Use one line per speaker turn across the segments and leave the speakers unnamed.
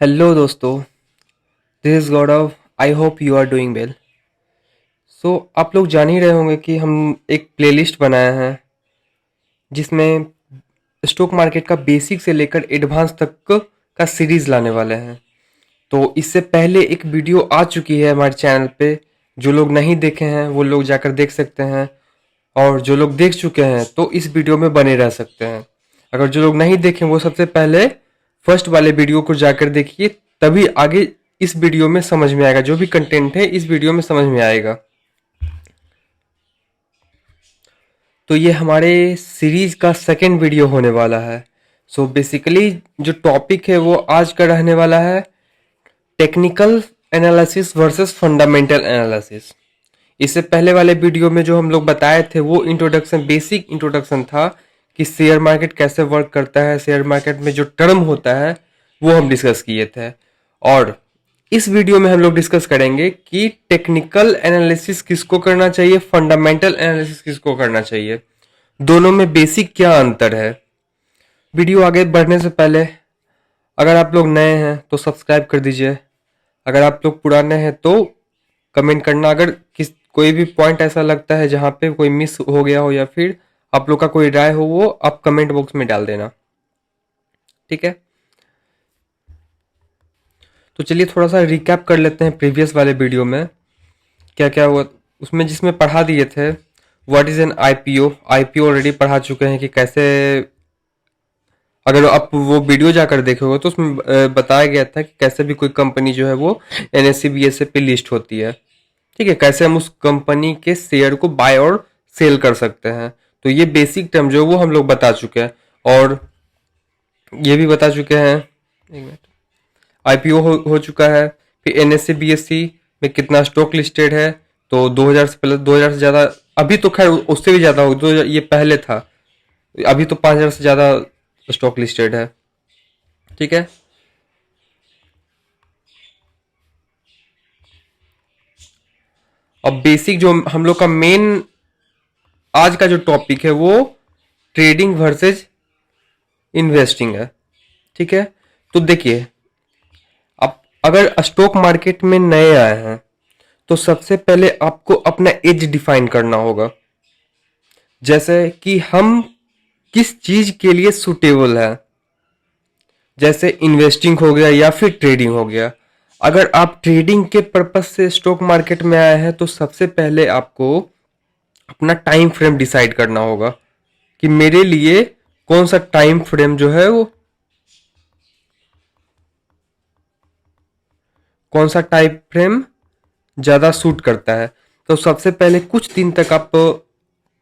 Hello दोस्तों, this is Gaurav. I hope you are doing well. So आप लोग जान ही रहे होंगे कि हम एक प्लेलिस्ट बनाए हैं जिसमें स्टॉक मार्केट का बेसिक से लेकर एडवांस तक का सीरीज लाने वाले हैं। तो इससे पहले एक वीडियो आ चुकी है हमारे चैनल पे। जो लोग नहीं देखे हैं वो लोग जाकर देख सकते हैं, और जो लोग देख चुके हैं तो इस वीडियो में बने रह सकते हैं। अगर जो लोग नहीं देखें वो सबसे पहले फर्स्ट वाले वीडियो को जाकर देखिए, तभी आगे इस वीडियो में समझ में आएगा। जो भी कंटेंट है इस वीडियो में समझ में आएगा। तो ये हमारे सीरीज का सेकेंड वीडियो होने वाला है। सो बेसिकली जो टॉपिक है वो आज का रहने वाला है technical analysis versus fundamental analysis. इससे पहले वाले वीडियो में जो हम लोग बताए थे वो इंट्रोडक्शन, बेसिक इंट्रोडक्शन था कि शेयर मार्केट कैसे वर्क करता है, शेयर मार्केट में जो टर्म होता है वो हम डिस्कस किए थे। और इस वीडियो में हम लोग डिस्कस करेंगे कि टेक्निकल एनालिसिस किसको करना चाहिए, फंडामेंटल एनालिसिस किसको करना चाहिए, दोनों में बेसिक क्या अंतर है। वीडियो आगे बढ़ने से पहले अगर आप लोग नए हैं तो सब्सक्राइब कर दीजिए। अगर आप लोग पुराने हैं तो कमेंट करना। अगर कोई भी पॉइंट ऐसा लगता है जहाँ पे कोई मिस हो गया हो या फिर आप लोग का कोई राय हो वो आप कमेंट बॉक्स में डाल देना, ठीक है। तो चलिए थोड़ा सा रिकैप कर लेते हैं प्रीवियस वाले वीडियो में क्या क्या हुआ उसमें, जिसमें पढ़ा दिए थे what is an IPO. IPO already पढ़ा चुके हैं कि कैसे, अगर आप वो वीडियो जाकर देखे हो तो उसमें बताया गया था कि कैसे भी कोई कंपनी जो है वो एनएससी बीएसए पे लिस्ट होती है, ठीक है। कैसे हम उस कंपनी के शेयर को बाय और सेल कर सकते हैं। तो ये बेसिक टर्म जो वो हम लोग बता चुके हैं, और ये भी बता चुके हैं। एक मिनट, आईपीओ हो चुका है। फिर एनएससी बीएससी में कितना स्टॉक लिस्टेड है, तो 2000 से पहले 2000 से ज़्यादा, अभी तो खैर उससे भी ज़्यादा हो, तो ये पहले था। अभी तो 5000 से ज़्यादा स्टॉक लिस्टेड है, ठीक है। अब बेसिक जो हम लोग का मेन आज का जो टॉपिक है वो ट्रेडिंग वर्सेज इन्वेस्टिंग है, ठीक है। तो देखिए, आप अगर स्टॉक मार्केट में नए आए हैं तो सबसे पहले आपको अपना एज डिफाइन करना होगा, जैसे कि हम किस चीज के लिए सुटेबल है। जैसे इन्वेस्टिंग हो गया या फिर ट्रेडिंग हो गया। अगर आप ट्रेडिंग के पर्पज से स्टॉक मार्केट में आए हैं तो सबसे पहले आपको अपना टाइम फ्रेम डिसाइड करना होगा कि मेरे लिए कौन सा टाइम फ्रेम जो है वो, कौन सा टाइम फ्रेम ज़्यादा सूट करता है। तो सबसे पहले कुछ दिन तक आप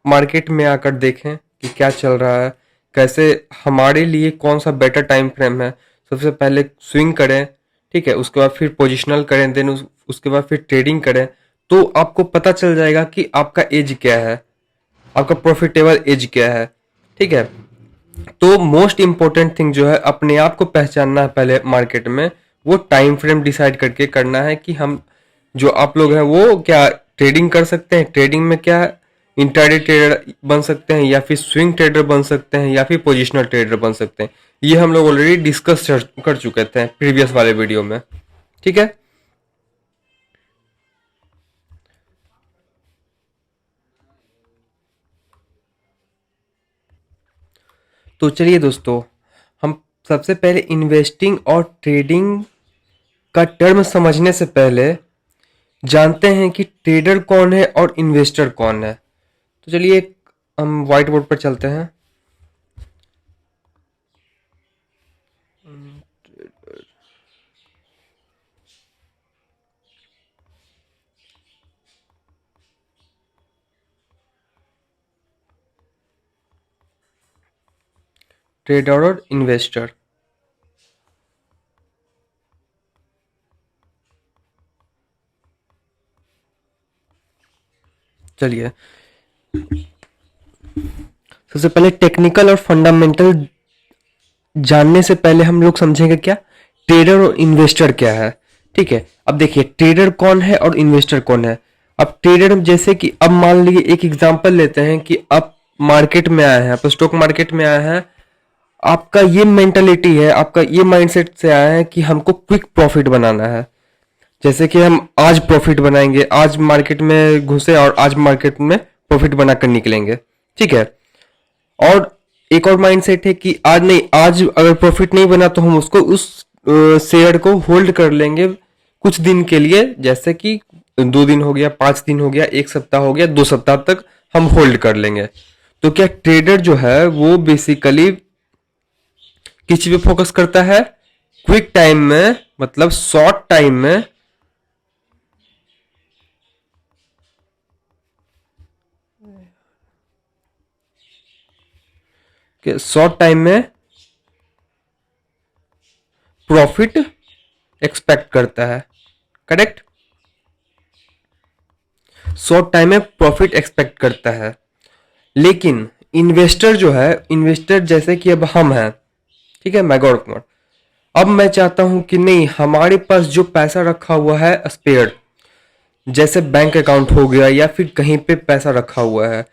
मार्केट में आकर देखें कि क्या चल रहा है, कैसे हमारे लिए कौन सा बेटर टाइम फ्रेम है। सबसे पहले स्विंग करें, ठीक है। उसके बाद फिर पोजिशनल करें, देन उसके बाद फिर ट्रेडिंग करें। तो आपको पता चल जाएगा कि आपका एज क्या है, आपका प्रॉफिटेबल एज क्या है, ठीक है। तो मोस्ट इंपॉर्टेंट थिंग जो है अपने आप को पहचानना है पहले मार्केट में, वो टाइम फ्रेम डिसाइड करके करना है कि हम जो आप लोग हैं वो क्या ट्रेडिंग कर सकते हैं, ट्रेडिंग में क्या इंट्राडे ट्रेडर बन सकते हैं या फिर स्विंग ट्रेडर बन सकते हैं या फिर पोजिशनल ट्रेडर बन सकते हैं। ये हम लोग ऑलरेडी डिस्कस कर चुके थे प्रीवियस वाले वीडियो में, ठीक है। तो चलिए दोस्तों, हम सबसे पहले इन्वेस्टिंग और ट्रेडिंग का टर्म समझने से पहले जानते हैं कि ट्रेडर कौन है और इन्वेस्टर कौन है। तो चलिए हम व्हाइट बोर्ड पर चलते हैं। ट्रेडर और इन्वेस्टर, चलिए सबसे पहले टेक्निकल और फंडामेंटल जानने से पहले हम लोग समझेंगे क्या ट्रेडर और इन्वेस्टर क्या है, ठीक है। अब देखिए ट्रेडर कौन है और इन्वेस्टर कौन है। अब ट्रेडर जैसे कि अब मान लीजिए एक एग्जांपल लेते हैं कि आप मार्केट में आए हैं, आप स्टॉक मार्केट में आए हैं, आपका ये मेंटालिटी है, आपका ये माइंडसेट से आया है कि हमको क्विक प्रॉफिट बनाना है। जैसे कि हम आज प्रॉफिट बनाएंगे, आज मार्केट में घुसे और आज मार्केट में प्रॉफिट बनाकर निकलेंगे, ठीक है। और एक और माइंडसेट है कि आज नहीं, आज अगर प्रॉफिट नहीं बना तो हम उसको उस शेयर को होल्ड कर लेंगे कुछ दिन के लिए, जैसे कि 2 दिन हो गया, 5 दिन हो गया, 1 सप्ताह हो गया, 2 सप्ताह तक हम होल्ड कर लेंगे। तो क्या ट्रेडर जो है वो बेसिकली किस चीज पे फोकस करता है? क्विक टाइम में, मतलब शॉर्ट टाइम में शॉर्ट टाइम में प्रॉफिट एक्सपेक्ट करता है, करेक्ट। शॉर्ट टाइम में प्रॉफिट एक्सपेक्ट करता है। लेकिन इन्वेस्टर जो है, इन्वेस्टर जैसे कि अब हम हैं, ठीक है, मैं गौरव कुमार, अब मैं चाहता हूं कि नहीं, हमारे पास जो पैसा रखा हुआ है स्पेयर, जैसे बैंक अकाउंट हो गया या फिर कहीं पे पैसा रखा हुआ है,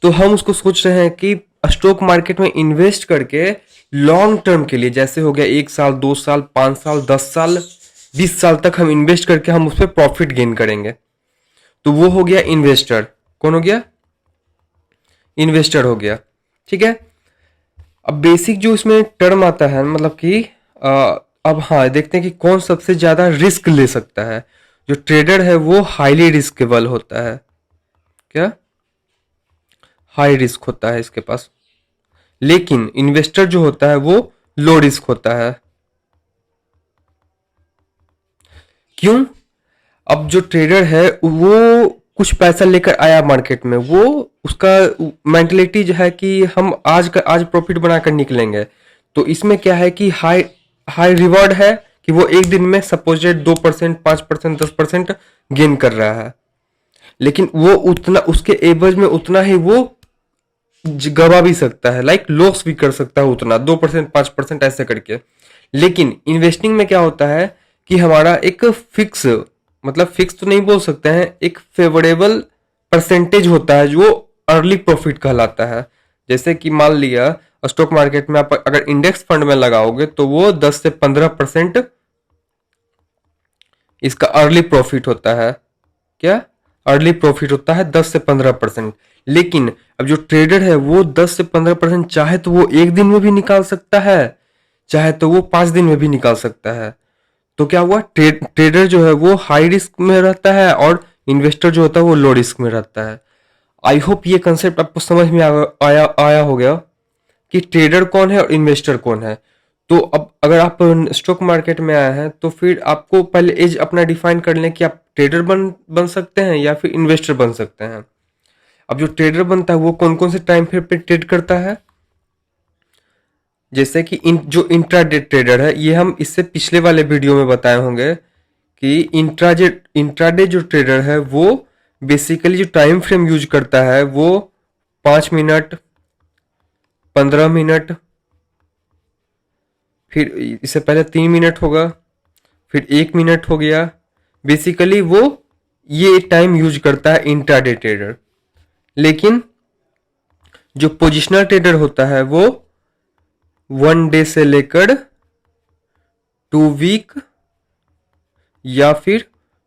तो हम उसको सोच रहे हैं कि स्टॉक मार्केट में इन्वेस्ट करके लॉन्ग टर्म के लिए, जैसे हो गया 1 साल, 2 साल, 5 साल, 10 साल, 20 साल तक हम इन्वेस्ट करके हम उस पर प्रॉफिट गेन करेंगे। तो वो हो गया इन्वेस्टर। कौन हो गया? इन्वेस्टर हो गया, ठीक है। अब बेसिक जो इसमें टर्म आता है, मतलब कि अब हाँ देखते हैं कि कौन सबसे ज्यादा रिस्क ले सकता है। जो ट्रेडर है वो हाईली रिस्केबल होता है। क्या? हाई रिस्क होता है इसके पास। लेकिन इन्वेस्टर जो होता है वो लो रिस्क होता है। क्यों? अब जो ट्रेडर है वो कुछ पैसा लेकर आया मार्केट में, वो उसका मेंटलिटी जो है कि हम आज प्रॉफिट बनाकर निकलेंगे। तो इसमें क्या है कि हाई हाई रिवॉर्ड है कि वो एक दिन में सपोजेड 2%, 5%, 10% गेन कर रहा है। लेकिन वो उतना, उसके एवज में उतना ही वो गवा भी सकता है, लाइक लॉस भी कर सकता है उतना, 2%, 5% ऐसे करके। लेकिन इन्वेस्टिंग में क्या होता है कि हमारा एक फिक्स, मतलब फिक्स तो नहीं बोल सकते हैं, एक फेवरेबल परसेंटेज होता है जो अर्ली प्रॉफिट कहलाता है। जैसे कि मान लिया स्टॉक मार्केट में आप अगर इंडेक्स फंड में लगाओगे तो वो 10 से 15% इसका अर्ली प्रॉफिट होता है। क्या? अर्ली प्रॉफिट होता है 10 से 15%। लेकिन अब जो ट्रेडर है वो 10 से 15% चाहे तो वो एक दिन में भी निकाल सकता है, चाहे तो वो 5 दिन में भी निकाल सकता है। तो क्या हुआ? ट्रेडर जो है वो हाई रिस्क में रहता है और इन्वेस्टर जो होता है वो लो रिस्क में रहता है। आई होप ये कंसेप्ट आपको समझ में आया हो गया कि ट्रेडर कौन है और इन्वेस्टर कौन है। तो अब अगर आप स्टॉक मार्केट में आए हैं तो फिर आपको पहले एज अपना डिफाइन कर लें कि आप ट्रेडर बन बन सकते हैं या फिर इन्वेस्टर बन सकते हैं। अब जो ट्रेडर बनता है वो कौन कौन से टाइम फ्रेम पे ट्रेड करता है? जैसे कि जो इंट्राडे ट्रेडर है, ये हम इससे पिछले वाले वीडियो में बताए होंगे कि इंट्राडे जो ट्रेडर है वो बेसिकली जो टाइम फ्रेम यूज करता है वो 5 मिनट, 15 मिनट, फिर इससे पहले 3 मिनट होगा, फिर 1 मिनट हो गया। बेसिकली वो ये टाइम यूज करता है इंट्राडे ट्रेडर। लेकिन जो पोजिशनल ट्रेडर होता है वो 1 डे से लेकर 2 वीक या फिर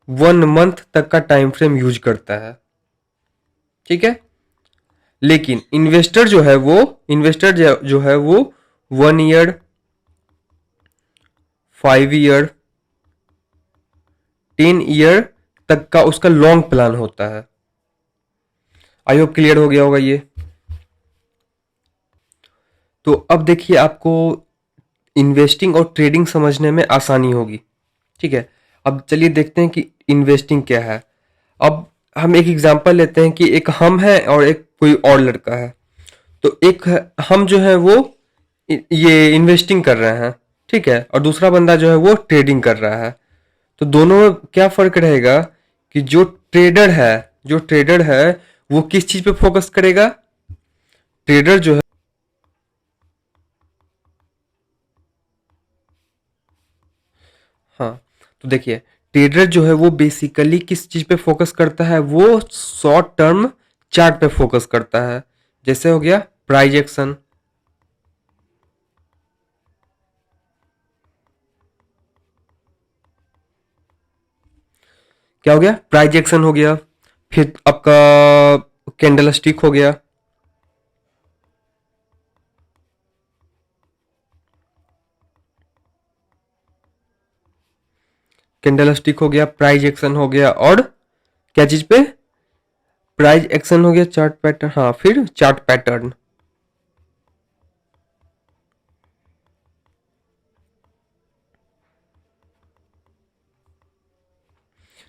1 मंथ तक का टाइम फ्रेम यूज करता है, ठीक है। लेकिन इन्वेस्टर जो है वो 1 ईयर, 5 ईयर, 10 ईयर तक का उसका लॉन्ग प्लान होता है। आई होप क्लियर हो गया होगा ये। तो अब देखिए आपको इन्वेस्टिंग और ट्रेडिंग समझने में आसानी होगी, ठीक है। अब चलिए देखते हैं कि इन्वेस्टिंग क्या है। अब हम एक एग्जांपल लेते हैं कि एक हम है और एक कोई और लड़का है। तो एक हम जो है वो ये इन्वेस्टिंग कर रहे हैं, ठीक है, और दूसरा बंदा जो है वो ट्रेडिंग कर रहा है। तो दोनों में क्या फर्क रहेगा कि जो ट्रेडर है वो किस चीज पे फोकस करेगा? ट्रेडर जो है, हाँ, तो देखिए ट्रेडर जो है वो बेसिकली किस चीज पे फोकस करता है? वो शॉर्ट टर्म चार्ट पे फोकस करता है। जैसे हो गया प्राइज एक्शन, क्या हो गया, प्राइस एक्शन हो गया, फिर आपका कैंडल स्टिक हो गया, कैंडल स्टिक हो गया, प्राइस एक्शन हो गया, और क्या चीज पे, प्राइस एक्शन हो गया, चार्ट पैटर्न, हाँ फिर चार्ट पैटर्न,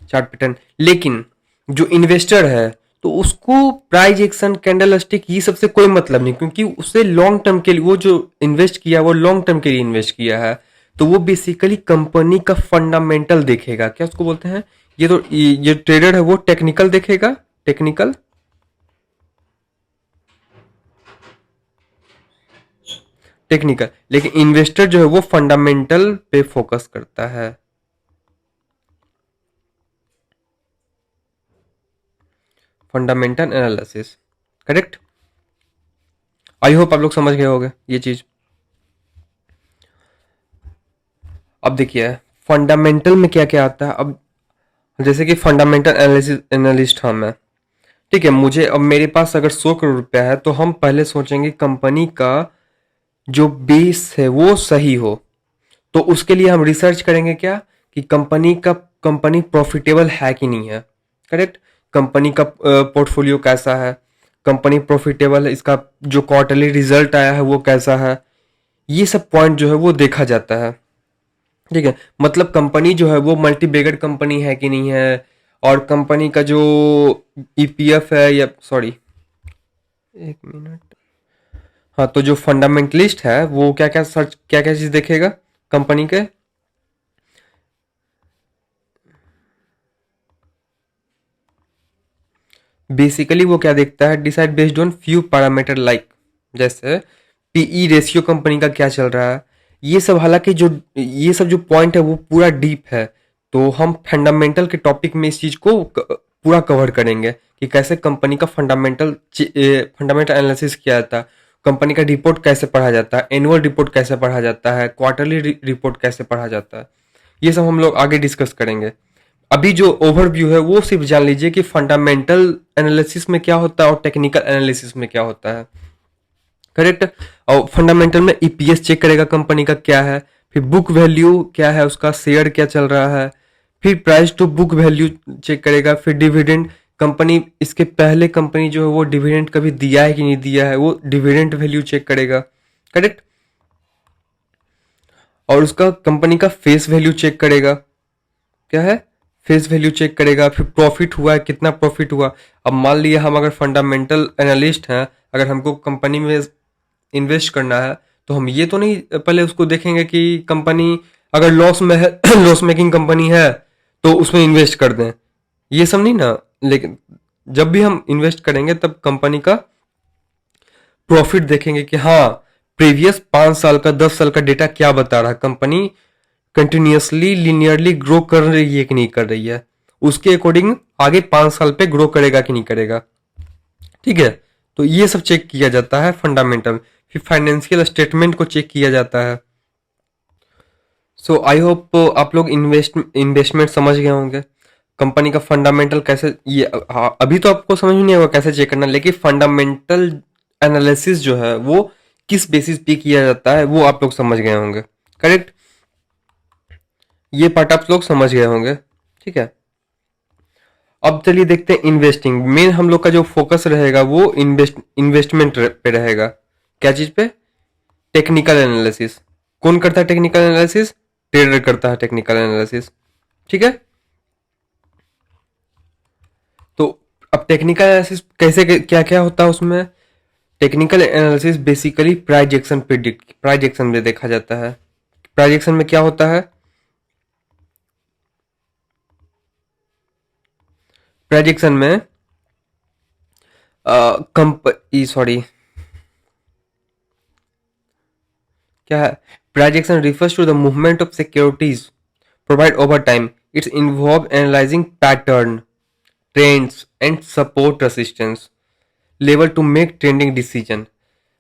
चार्ट पैटर्न। लेकिन जो इन्वेस्टर है तो उसको प्राइस एक्शन, कैंडल स्टिक ये सबसे कोई मतलब नहीं, क्योंकि उसे लॉन्ग टर्म के लिए, वो जो इन्वेस्ट किया वो लॉन्ग टर्म के लिए इन्वेस्ट किया है, तो वो बेसिकली कंपनी का फंडामेंटल देखेगा, क्या उसको बोलते हैं, ये तो ये ट्रेडर है वो टेक्निकल देखेगा, टेक्निकल, टेक्निकल, लेकिन इन्वेस्टर जो है वो फंडामेंटल पे फोकस करता है, fundamental analysis, correct. I hope आप लोग समझ गए होंगे ये चीज। अब देखिए फंडामेंटल में क्या क्या आता है। अब जैसे कि फंडामेंटल एनालिसिस एनालिस्ट हाँ मैं, ठीक है, मुझे अब मेरे पास अगर 100 करोड़ रुपया है तो हम पहले सोचेंगे कंपनी का जो बेस है वो सही हो, तो उसके लिए हम रिसर्च करेंगे क्या, कि कंपनी प्रॉफिटेबल है कि नहीं है, करेक्ट, कंपनी का पोर्टफोलियो कैसा है, कंपनी प्रॉफिटेबल है, इसका जो क्वार्टरली रिजल्ट आया है वो कैसा है, ये सब पॉइंट जो है वो देखा जाता है, ठीक है। मतलब कंपनी जो है वो मल्टी बेगड कंपनी है कि नहीं है, और कंपनी का जो ईपीएफ है, या सॉरी एक मिनट, हाँ, तो जो फंडामेंटलिस्ट है वो क्या क्या सर्च, क्या क्या चीज देखेगा कंपनी के, बेसिकली वो क्या देखता है, decide based on few parameter like, जैसे पीई रेशियो कंपनी का क्या चल रहा है, ये सब, हालांकि जो ये सब जो पॉइंट है वो पूरा डीप है, तो हम फंडामेंटल के टॉपिक में इस चीज को पूरा कवर करेंगे कि कैसे कंपनी का फंडामेंटल एनालिसिस किया जाता है, कंपनी का रिपोर्ट कैसे पढ़ा जाता है, एनुअल रिपोर्ट कैसे पढ़ा जाता है, क्वार्टरली रिपोर्ट कैसे पढ़ा जाता है, ये सब हम लोग आगे डिस्कस करेंगे। अभी जो ओवरव्यू है वो सिर्फ जान लीजिए कि फंडामेंटल एनालिसिस में क्या होता है और टेक्निकल एनालिसिस में क्या होता है, करेक्ट। और फंडामेंटल में ईपीएस चेक करेगा कंपनी का क्या है, फिर बुक वैल्यू क्या है उसका, शेयर क्या चल रहा है, फिर price to book value check करेगा, फिर डिविडेंड, कंपनी इसके पहले कंपनी जो है वो डिविडेंड कभी दिया है कि नहीं दिया है, वो डिविडेंड वैल्यू चेक करेगा, करेक्ट। और उसका कंपनी का फेस वैल्यू चेक करेगा, क्या है, फेस वैल्यू चेक करेगा, फिर प्रॉफिट हुआ है कितना प्रॉफिट हुआ। अब मान लिया हम अगर फंडामेंटल एनालिस्ट हैं, अगर हमको कंपनी में इन्वेस्ट करना है, तो हम ये तो नहीं पहले उसको देखेंगे कि कंपनी अगर लॉस में है लॉस मेकिंग कंपनी है तो उसमें इन्वेस्ट कर दें, ये सब नहीं ना। लेकिन जब भी हम इन्वेस्ट करेंगे तब कंपनी का प्रॉफिट देखेंगे कि हाँ प्रीवियस 5 साल का 10 साल का डेटा क्या बता रहा है, कंपनी कंटिन्यूसली लिनियरली ग्रो कर रही है कि नहीं कर रही है, उसके अकॉर्डिंग आगे 5 साल पे ग्रो करेगा कि नहीं करेगा, ठीक है। तो ये सब चेक किया जाता है फंडामेंटल। फिर फाइनेंशियल स्टेटमेंट को चेक किया जाता है। सो आई होप आप लोग इन्वेस्टमेंट समझ गए होंगे, कंपनी का फंडामेंटल कैसे, ये हाँ, अभी तो आपको समझ में नहीं होगा कैसे चेक करना, लेकिन फंडामेंटल एनालिसिस जो है वो किस बेसिस पे किया जाता है वो आप लोग समझ गए होंगे, करेक्ट। ये पार्ट आप लोग समझ गए होंगे, ठीक है। अब चलिए देखते हैं इन्वेस्टिंग। मेन हम लोग का जो फोकस रहेगा वो इन्वेस्टमेंट पे रहेगा, क्या चीज पे, टेक्निकल एनालिसिस। कौन करता है टेक्निकल एनालिसिस, ट्रेडर करता है टेक्निकल एनालिसिस, ठीक है। तो अब टेक्निकल एनालिसिस कैसे, क्या क्या होता है उसमें, technical analysis basically price action में देखा जाता है। प्राइस एक्शन में क्या होता है, प्राइस एक्शन में सॉरी क्या है, price action refers to the movement of securities provide over time, it's involve analysing pattern, trends and support resistance level to make trending decision.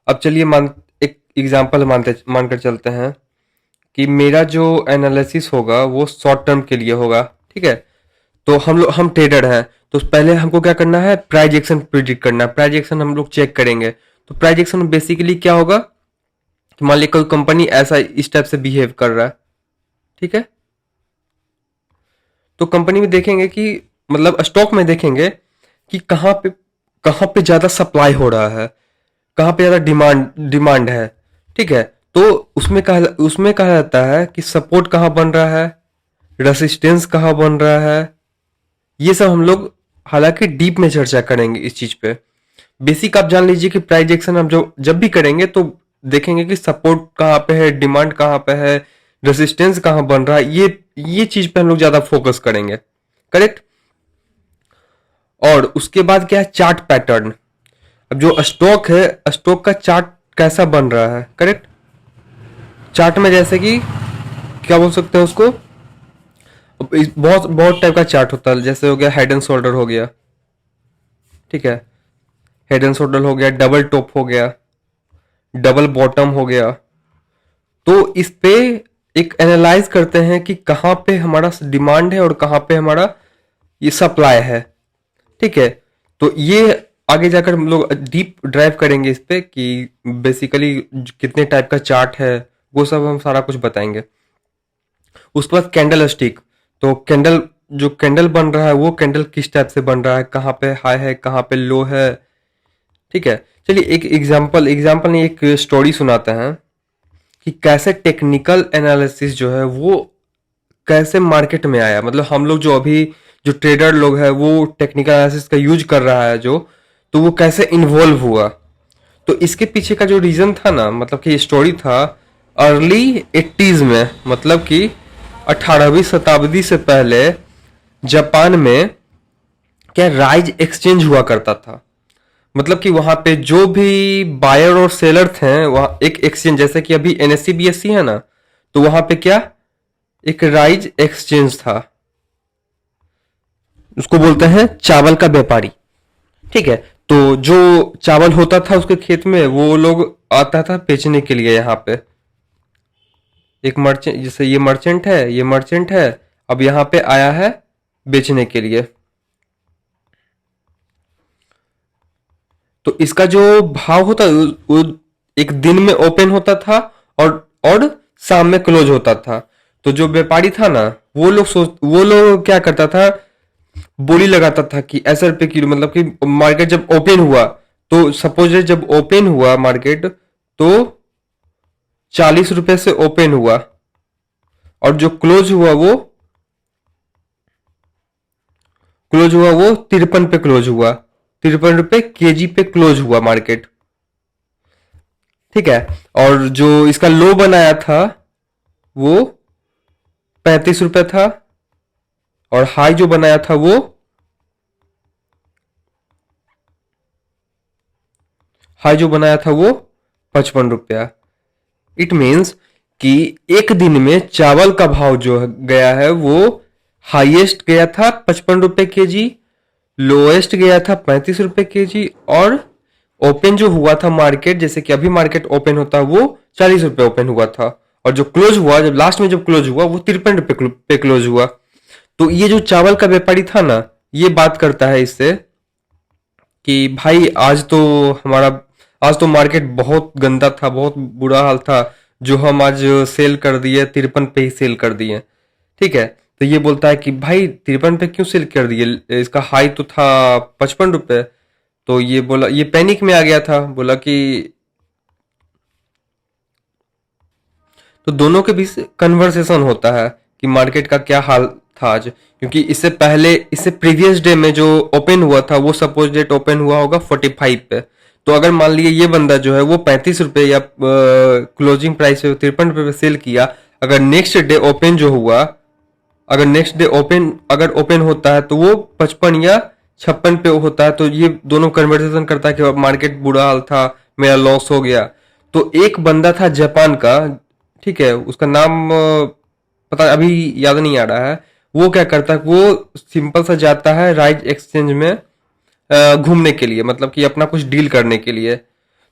अब चलिए एक एग्जांपल मानकर चलते हैं कि मेरा जो एनालिसिस होगा वो शॉर्ट टर्म के लिए होगा, ठीक है। तो हम ट्रेडर हैं, तो पहले हमको क्या करना है, प्राइस एक्शन प्रिडिक्ट करना है। प्राइस एक्शन हम लोग चेक करेंगे। तो प्राइस एक्शन में बेसिकली क्या होगा कि मान लीजिए कोई कंपनी ऐसा इस टाइप से बिहेव कर रहा है, ठीक है। तो कंपनी में देखेंगे कि मतलब स्टॉक में देखेंगे कि कहाँ पे ज्यादा सप्लाई हो रहा है, कहाँ पे ज्यादा डिमांड है, ठीक है। तो उसमें कहा जाता है कि सपोर्ट कहाँ बन रहा है, रेसिस्टेंस कहाँ बन रहा है। ये सब हम लोग हालांकि डीप में चर्चा करेंगे इस चीज पे। बेसिक आप जान लीजिए कि प्राइस एक्शन हम जो जब भी करेंगे तो देखेंगे कि सपोर्ट कहाँ पे है, डिमांड कहाँ पे है, रेसिस्टेंस कहाँ बन रहा है। ये चीज पे हम लोग ज्यादा फोकस करेंगे, करेक्ट। और उसके बाद क्या है, चार्ट पैटर्न। अब जो स्टॉक है, स्टॉक का चार्ट कैसा बन रहा है, करेक्ट। चार्ट में जैसे कि क्या बोल सकते हैं उसको, बहुत बहुत टाइप का चार्ट होता है। जैसे हो गया हेड एंड शोल्डर हो गया, ठीक है। हेड एंड शोल्डर हो गया, डबल टॉप हो गया, डबल बॉटम हो गया। तो इस पे एक एनालाइज करते हैं कि कहाँ पे हमारा डिमांड है और कहाँ पे हमारा ये सप्लाई है, ठीक है। तो ये आगे जाकर हम लोग डीप ड्राइव करेंगे इस पे कि बेसिकली कितने टाइप का चार्ट है, वो सब हम सारा कुछ बताएंगे। उसके बाद कैंडल स्टिक। तो जो कैंडल बन रहा है वो कैंडल किस टाइप से बन रहा है, कहाँ पे हाई है, कहाँ पे लो है, ठीक है। चलिए एक एग्जाम्पल नहीं, एक स्टोरी सुनाते हैं कि कैसे टेक्निकल एनालिसिस जो है वो कैसे मार्केट में आया। मतलब हम लोग जो अभी जो ट्रेडर लोग हैं वो टेक्निकल एनालिसिस का यूज कर रहा है जो, तो वो कैसे इन्वॉल्व हुआ। तो इसके पीछे का जो रीजन था ना, मतलब कि स्टोरी था अर्ली 80s में, मतलब कि 18वीं शताब्दी से पहले जापान में क्या राइज एक्सचेंज हुआ करता था। मतलब कि वहां पे जो भी बायर और सेलर थे, वहां एक एक्सचेंज, जैसे कि अभी एनएससी बीएससी है ना, तो वहां पे क्या एक राइज एक्सचेंज था। उसको बोलते हैं चावल का व्यापारी, ठीक है। तो जो चावल होता था उसके खेत में, वो लोग आता था बेचने के लिए यहाँ पे। एक मर्चेंट, जैसे ये मर्चेंट है, अब यहाँ पे आया है बेचने के लिए। तो इसका जो भाव होता वो एक दिन में ओपन होता था और शाम में क्लोज होता था। तो जो व्यापारी था ना, वो लोग क्या करता था, बोली लगाता था कि ऐसा रुपए किलो। मतलब कि मार्केट जब ओपन हुआ, तो सपोज जब ओपन हुआ मार्केट, तो 40 रुपए से ओपन हुआ और जो क्लोज हुआ वो 53 पे क्लोज हुआ, 53 रुपए केजी पे क्लोज हुआ मार्केट, ठीक है। और जो इसका लो बनाया था वो 35 रुपए था, और हाई जो बनाया था वो 55 रुपया। इट मीन्स कि एक दिन में चावल का भाव जो गया है वो हाईएस्ट गया था 55 रुपए केजी, लोएस्ट गया था 35 रुपए केजी, और ओपन जो हुआ था मार्केट, जैसे कि अभी मार्केट ओपन होता है, वो 40 रुपए ओपन हुआ था। और जो क्लोज हुआ, जब लास्ट में जब क्लोज हुआ, वो 53 रुपए पे क्लोज हुआ। तो ये जो चावल का व्यापारी था ना, ये बात करता है इससे कि भाई आज तो मार्केट बहुत गंदा था, बहुत बुरा हाल था, जो हम आज सेल कर दिए 53 पे ही सेल कर दिए, ठीक है। तो ये बोलता है कि भाई 53 पे क्यों सेल कर दिए, इसका हाई तो था 55 रुपए। तो ये बोला, ये पैनिक में आ गया था, बोला कि तो दोनों के बीच कन्वर्सेशन होता है कि मार्केट का क्या हाल था आज। क्योंकि इससे प्रीवियस डे में जो ओपन हुआ था वो सपोज डेट ओपन हुआ होगा 45 पे। तो अगर मान लिए ये बंदा जो है वो 35 रुपए या क्लोजिंग प्राइस पे 53 रुपए पे सेल किया, अगर नेक्स्ट डे ओपन जो हुआ, अगर नेक्स्ट डे अगर ओपन होता है तो वो 55 या 56 पे होता है। तो ये दोनों कन्वर्सेशन करता है कि अब मार्केट बुरा हाल था, मेरा लॉस हो गया। तो एक बंदा था जापान का, ठीक है, उसका नाम पता अभी याद नहीं आ रहा है। वो क्या करता है, वो सिंपल सा जाता है राइज एक्सचेंज में घूमने के लिए, मतलब कि अपना कुछ डील करने के लिए।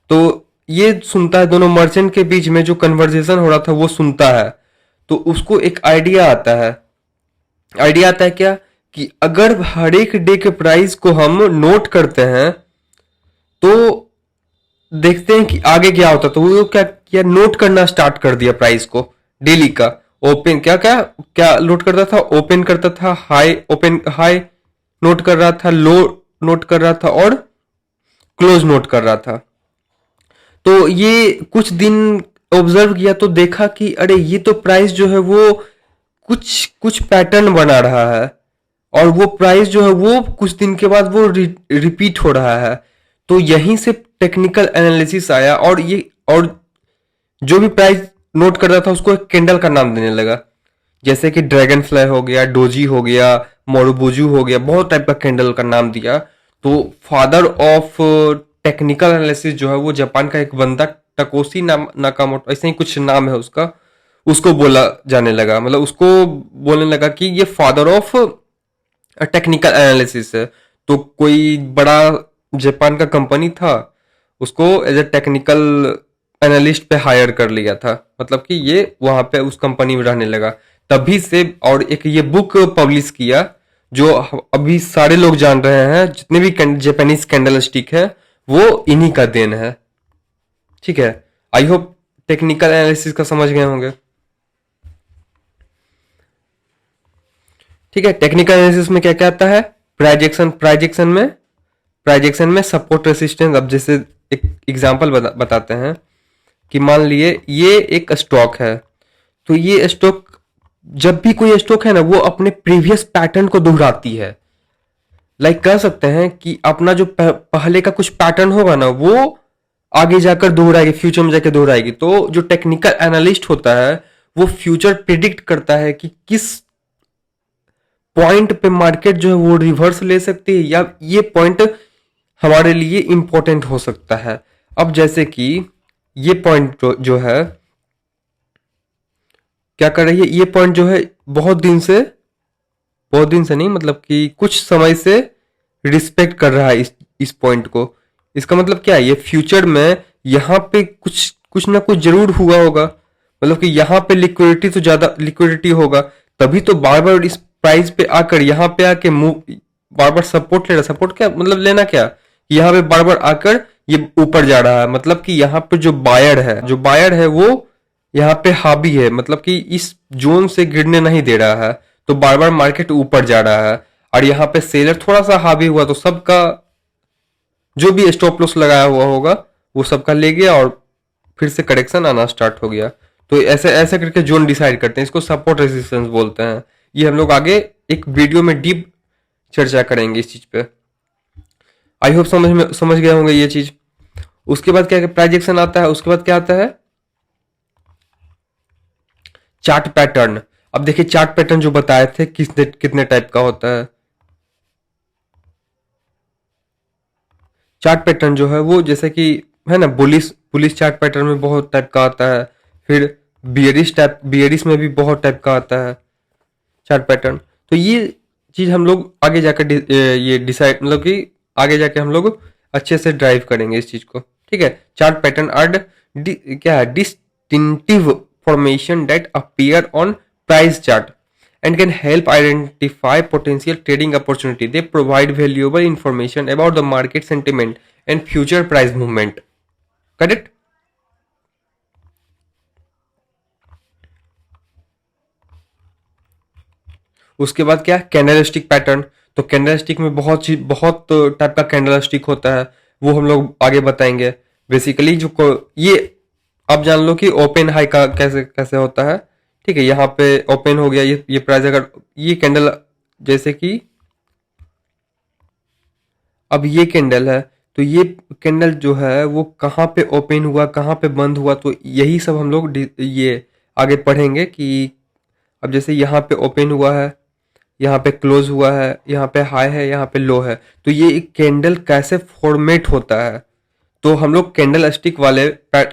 तो ये सुनता है, दोनों मर्चेंट के बीच में जो कन्वर्सेशन हो रहा था वो सुनता है। तो उसको एक आइडिया आता है क्या कि अगर हर एक डे के प्राइस को हम नोट करते हैं तो देखते हैं कि आगे क्या होता है। तो वो क्या किया, नोट करना स्टार्ट कर दिया प्राइस को डेली का। ओपन क्या क्या क्या नोट करता था, ओपन करता था, हाई ओपन हाई नोट कर रहा था, लो नोट कर रहा था और क्लोज नोट कर रहा था। तो ये कुछ दिन ऑब्जर्व किया तो देखा कि अरे ये तो प्राइस जो है वो कुछ कुछ पैटर्न बना रहा है और वो प्राइस जो है वो कुछ दिन के बाद वो रिपीट हो रहा है। तो यहीं से टेक्निकल एनालिसिस आया और जो भी प्राइस नोट कर रहा था उसको एक कैंडल का नाम देने लगा। जैसे कि ड्रैगन फ्लाई हो गया, डोजी हो गया, मोरुबुजू हो गया, बहुत टाइप का कैंडल का नाम दिया। तो फादर ऑफ टेक्निकल एनालिसिस जो है वो जापान का एक बंदा टकोसी नाम नाकामोटो ऐसे ही कुछ नाम है उसका, उसको बोला जाने लगा, मतलब उसको बोलने लगा कि ये फादर ऑफ टेक्निकल एनालिसिस है। तो कोई बड़ा जापान का कंपनी था, उसको एज ए टेक्निकल एनालिस्ट पे हायर कर लिया था, मतलब कि ये वहां पे उस कंपनी में रहने लगा तभी से। और एक ये बुक पब्लिश किया जो अभी सारे लोग जान रहे हैं, जितने भी जापानीज कैंडल स्टिक है वो इन्हीं का देन है। ठीक है, आई होप टेक्निकल एनालिसिस का समझ गए होंगे। ठीक है, टेक्निकल एनालिसिस में क्या क्या आता है, प्राइजेक्शन में सपोर्ट रेसिस्टेंस। अब जैसे एक एग्जांपल बताते हैं कि मान लिए ये एक स्टॉक है, तो ये स्टॉक जब भी कोई स्टॉक है ना वो अपने प्रीवियस पैटर्न को दोहराती है। लाइक कह सकते हैं कि अपना जो पहले का कुछ पैटर्न होगा ना वो आगे जाकर दोहराएगी, फ्यूचर में जाकर दोहराएगी। तो जो टेक्निकल एनालिस्ट होता है वो फ्यूचर प्रिडिक्ट करता है कि किस पॉइंट पे मार्केट जो है वो रिवर्स ले सकती है या ये पॉइंट हमारे लिए इंपॉर्टेंट हो सकता है। अब जैसे कि ये पॉइंट जो है क्या कर रही है, ये पॉइंट जो है बहुत दिन से नहीं, मतलब कि कुछ समय से रिस्पेक्ट कर रहा है इस पॉइंट को। इसका मतलब क्या है, ये फ्यूचर में यहाँ पे कुछ कुछ ना कुछ जरूर हुआ होगा, मतलब कि यहाँ पे लिक्विडिटी तो ज्यादा लिक्विडिटी होगा, तभी तो बार बार इस प्राइस पे आकर यहाँ पे आके मूव बार बार सपोर्ट ले रहा। सपोर्ट क्या मतलब, लेना क्या, यहाँ पे बार बार आकर ये ऊपर जा रहा है, मतलब कि यहाँ पे जो बायर है वो यहाँ पे हावी है, मतलब कि इस जोन से गिरने नहीं दे रहा है, तो बार बार मार्केट ऊपर जा रहा है। और यहाँ पे सेलर थोड़ा सा हावी हुआ तो सबका जो भी स्टॉप लॉस लगाया हुआ होगा वो सबका ले गया और फिर से करेक्शन आना स्टार्ट हो गया। तो ऐसे ऐसे करके जोन डिसाइड करते हैं, इसको सपोर्ट रेजिस्टेंस बोलते हैं। ये हम लोग आगे एक वीडियो में डीप चर्चा करेंगे इस चीज पे। आई होप समझ गए होंगे ये चीज। उसके बाद क्या प्राइजेक्शन आता है, उसके बाद क्या आता है, चार्ट पैटर्न। अब देखिए चार्ट पैटर्न जो बताए थे कितने कितने टाइप का होता है। चार्ट पैटर्न जो है वो जैसे कि है ना, बुलिश बुलिश चार्ट पैटर्न में बहुत टाइप का आता है, फिर बियरिश में भी बहुत टाइप का आता है चार्ट पैटर्न। तो ये चीज हम लोग आगे जाकर ये डिसाइड, मतलब कि आगे जाके हम लोग अच्छे से ड्राइव करेंगे इस चीज को। ठीक है, चार्ट पैटर्न आर क्या है, distinctive formation that appear on price chart and can help identify potential trading opportunity. They provide valuable information about the market sentiment and future price movement. Correct? उसके बाद क्या, कैंडलस्टिक पैटर्न। तो candlestick में बहुत type का candlestick होता है, वो हम लोग आगे बताएंगे। बेसिकली ये आप जान लो कि ओपन हाई का कैसे कैसे होता है। ठीक है, यहाँ पे ओपन हो गया, ये प्राइस अगर ये कैंडल जैसे कि अब ये कैंडल है, तो ये कैंडल जो है वो कहाँ पे ओपन हुआ, कहाँ पे बंद हुआ, तो यही सब हम लोग ये आगे पढ़ेंगे कि अब जैसे यहाँ पे ओपन हुआ है, यहाँ पे क्लोज हुआ है, यहाँ पे हाई है, यहाँ पे लो है, तो ये एक कैंडल कैसे फॉर्मेट होता है। तो हम लोग कैंडल स्टिक वाले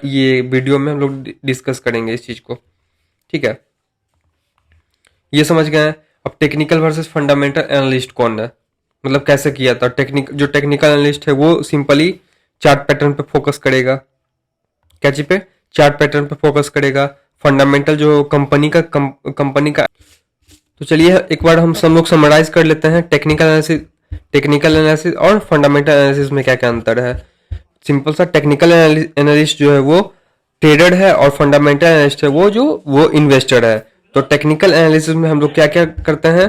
ये वीडियो में हम लोग डिस्कस करेंगे इस चीज को। ठीक है, ये समझ गए। अब टेक्निकल वर्सेस फंडामेंटल एनालिस्ट कौन है, मतलब कैसे किया था। जो टेक्निकल एनालिस्ट है वो सिंपली चार्ट पैटर्न पे फोकस करेगा, क्या चीज पे, चार्ट पैटर्न पे फोकस करेगा। फंडामेंटल जो कंपनी का तो चलिए एक बार हम लोग समराइज कर लेते हैं टेक्निकल एनालिसिस और फंडामेंटल एनालिसिस में क्या क्या अंतर है। सिंपल सा, टेक्निकल एनालिस्ट जो है वो ट्रेडर है और फंडामेंटल एनालिस्ट है वो इन्वेस्टर है। तो टेक्निकल एनालिसिस में हम लोग क्या क्या करते हैं,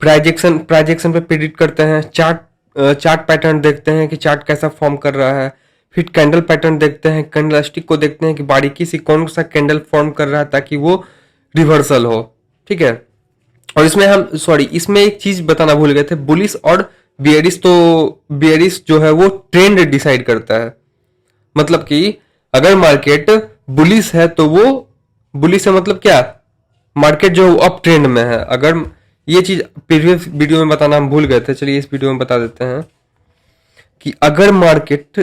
प्राइजेक्शन पे प्रिडिक्ट करते हैं, चार्ट पैटर्न देखते हैं कि चार्ट कैसा फॉर्म कर रहा है, फिर कैंडल पैटर्न देखते हैं, कैंडल स्टिक को देखते हैं कि बारीकी से कौन सा कैंडल फॉर्म कर रहा है ताकि वो रिवर्सल हो। ठीक है। और इसमें एक चीज बताना भूल गए थे, बुलिश और बियरिश। तो बियरिश जो है वो ट्रेंड डिसाइड करता है, मतलब कि अगर मार्केट बुलिश है तो वो बुलिश है मतलब क्या, मार्केट जो है वो अप ट्रेंड में है। अगर ये चीज प्रीवियस वीडियो में बताना हम भूल गए थे, चलिए इस वीडियो में बता देते हैं कि अगर मार्केट,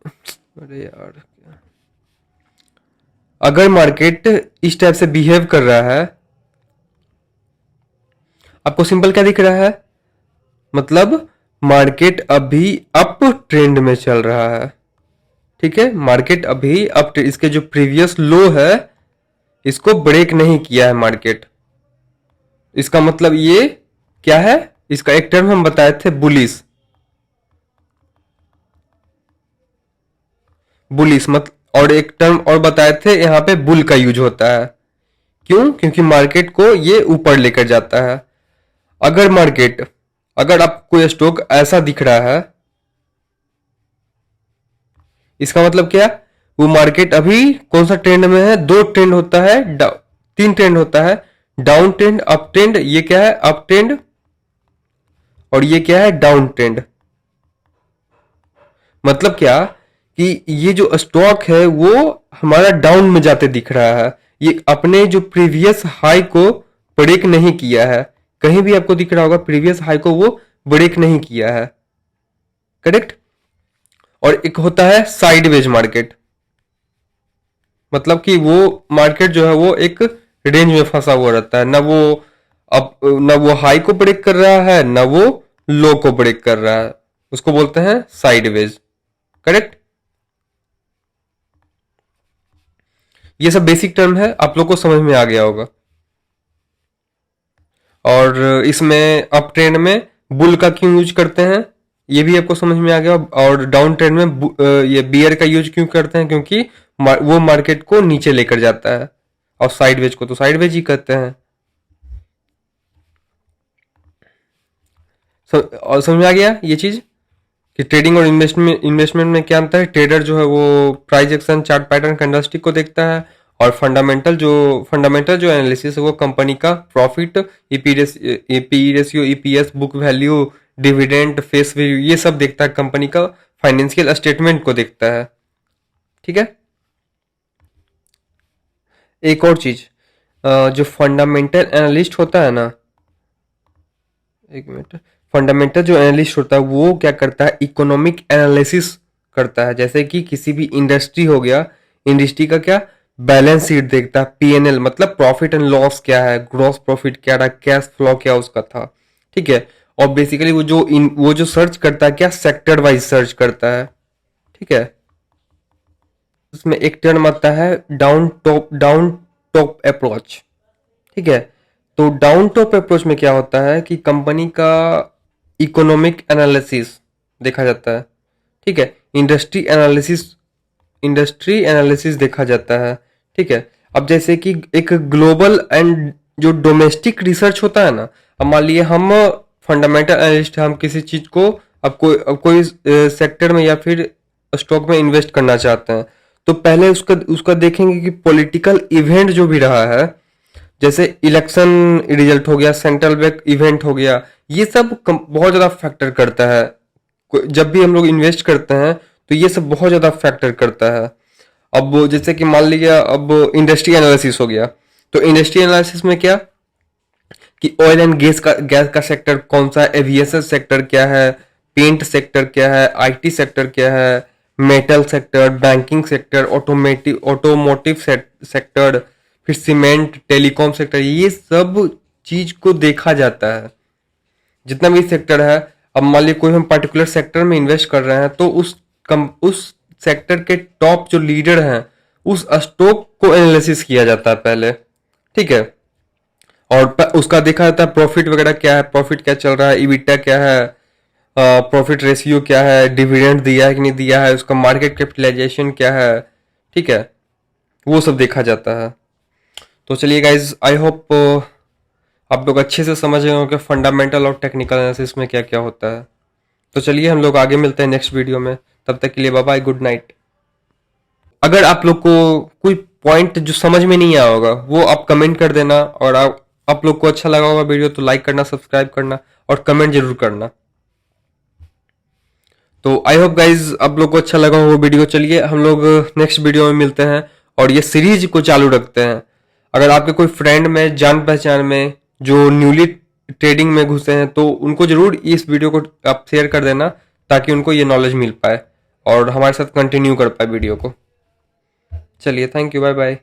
अरे यार, अगर मार्केट इस टाइप से बिहेव कर रहा है, आपको सिंपल क्या दिख रहा है, मतलब मार्केट अभी अप ट्रेंड में चल रहा है। ठीक है, मार्केट अभी अप, इसके जो प्रीवियस लो है इसको ब्रेक नहीं किया है मार्केट। इसका मतलब ये क्या है, इसका एक टर्म हम बताए थे बुलिश। मत और एक टर्म और बताए थे यहाँ पे बुल का यूज होता है। क्यों? क्योंकि मार्केट को ये ऊपर लेकर जाता है। अगर आपको ये स्टॉक ऐसा दिख रहा है, इसका मतलब क्या, वो मार्केट अभी कौन सा ट्रेंड में है, दो ट्रेंड होता है, तीन ट्रेंड होता है, डाउन ट्रेंड, अप ट्रेंड। ये क्या है, अप ट्रेंड, और ये क्या है, डाउन ट्रेंड। मतलब क्या कि ये जो स्टॉक है वो हमारा डाउन में जाते दिख रहा है, ये अपने जो प्रीवियस हाई को ब्रेक नहीं किया है। कहीं भी आपको दिख रहा होगा प्रीवियस हाई को वो ब्रेक नहीं किया है, करेक्ट। और एक होता है साइडवेज मार्केट, मतलब कि वो मार्केट जो है वो एक रेंज में फंसा हुआ रहता है, ना वो हाई को ब्रेक कर रहा है ना वो लो को ब्रेक कर रहा है, उसको बोलते हैं साइडवेज, करेक्ट। ये सब बेसिक टर्म है, आप लोग को समझ में आ गया होगा। और इसमें अप ट्रेंड में बुल का क्यों यूज करते हैं ये भी आपको समझ में आ गया। और डाउन ट्रेंड में ये बियर का यूज क्यों करते हैं, क्योंकि वो मार्केट को नीचे लेकर जाता है, और साइडवेज को तो साइडवेज ही कहते हैं। और समझ में आ गया ये चीज कि ट्रेडिंग और इन्वेस्टमेंट में क्या अंतर है। ट्रेडर जो है वो price action, chart pattern, candlestick को देखता है, और फंडामेंटल जो एनालिसिस है वो कंपनी का profit, EP ratio, EPS, book value, dividend, face value, ये सब देखता है, कंपनी का फाइनेंशियल स्टेटमेंट को देखता है। ठीक है। एक और चीज, जो फंडामेंटल एनालिस्ट होता है ना, एक मिनट, फंडामेंटल जो एनालिस्ट होता है वो क्या करता है, इकोनॉमिक एनालिसिस करता है। जैसे कि किसी भी इंडस्ट्री हो गया, इंडस्ट्री का क्या, बैलेंस शीट देखता है, पीएनएल मतलब प्रॉफिट एंड लॉस क्या है, ग्रॉस प्रॉफिट क्या रहा, कैश फ्लो क्या उसका था। ठीक है। और बेसिकली वो जो सर्च करता है क्या, सेक्टर वाइज सर्च करता है। ठीक है। उसमें एक टर्म आता है डाउन टॉप अप्रोच। ठीक है। तो डाउन टॉप अप्रोच में क्या होता है कि कंपनी का इकोनॉमिक एनालिसिस देखा जाता है। ठीक है। इंडस्ट्री एनालिसिस देखा जाता है। ठीक है। अब जैसे कि एक ग्लोबल एंड जो डोमेस्टिक रिसर्च होता है ना, अब मान लिए हम फंडामेंटल एनालिस्ट, हम किसी चीज को, अब कोई सेक्टर में या फिर स्टॉक में इन्वेस्ट करना चाहते हैं, तो पहले उसका उसका देखेंगे कि पॉलिटिकल इवेंट जो भी रहा है, जैसे इलेक्शन रिजल्ट हो गया, सेंट्रल बैंक इवेंट हो गया, ये सब बहुत ज्यादा फैक्टर करता है। जब भी हम लोग इन्वेस्ट करते हैं तो ये सब बहुत ज्यादा फैक्टर करता है। अब जैसे कि मान लिया, अब इंडस्ट्री एनालिसिस हो गया, तो इंडस्ट्री एनालिसिस में क्या कि ऑयल एंड गैस का सेक्टर कौन सा है, एविएशन सेक्टर क्या है, पेंट सेक्टर क्या है, आईटी सेक्टर क्या है, metal sector, banking sector, automotive sector, फिर सीमेंट, टेलीकॉम सेक्टर, ये सब चीज को देखा जाता है, जितना भी सेक्टर है। अब मान लीजिए कोई हम पर्टिकुलर सेक्टर में इन्वेस्ट कर रहे हैं, तो उस सेक्टर के टॉप जो लीडर हैं उस स्टॉक को एनालिसिस किया जाता है पहले। ठीक है। और उसका देखा जाता है प्रॉफिट वगैरह क्या है, प्रॉफिट क्या चल रहा है, इबिटा क्या है, प्रॉफिट रेशियो क्या है, डिविडेंड दिया है कि नहीं दिया है, उसका मार्केट कैपिटलाइजेशन क्या है, ठीक है, वो सब देखा जाता है। तो चलिए गाइज, आई होप आप लोग अच्छे से समझ गए हो कि फंडामेंटल और टेक्निकल एनालिसिस में क्या क्या होता है। तो चलिए हम लोग आगे मिलते हैं नेक्स्ट वीडियो में, तब तक के लिए बाय बाय, गुड नाइट। अगर आप लोग को कोई पॉइंट जो समझ में नहीं आया होगा वो आप कमेंट कर देना, और आप लोग को अच्छा लगा होगा वीडियो तो लाइक करना, सब्सक्राइब करना और कमेंट जरूर करना। तो आई होप गाइज आप लोग को अच्छा लगा हो वो वीडियो। चलिए हम लोग नेक्स्ट वीडियो में मिलते हैं और ये सीरीज को चालू रखते हैं। अगर आपके कोई फ्रेंड में, जान पहचान में जो न्यूली ट्रेडिंग में घुसे हैं तो उनको जरूर इस वीडियो को आप शेयर कर देना, ताकि उनको ये नॉलेज मिल पाए और हमारे साथ कंटिन्यू कर पाए वीडियो को। चलिए, थैंक यू, बाय बाय।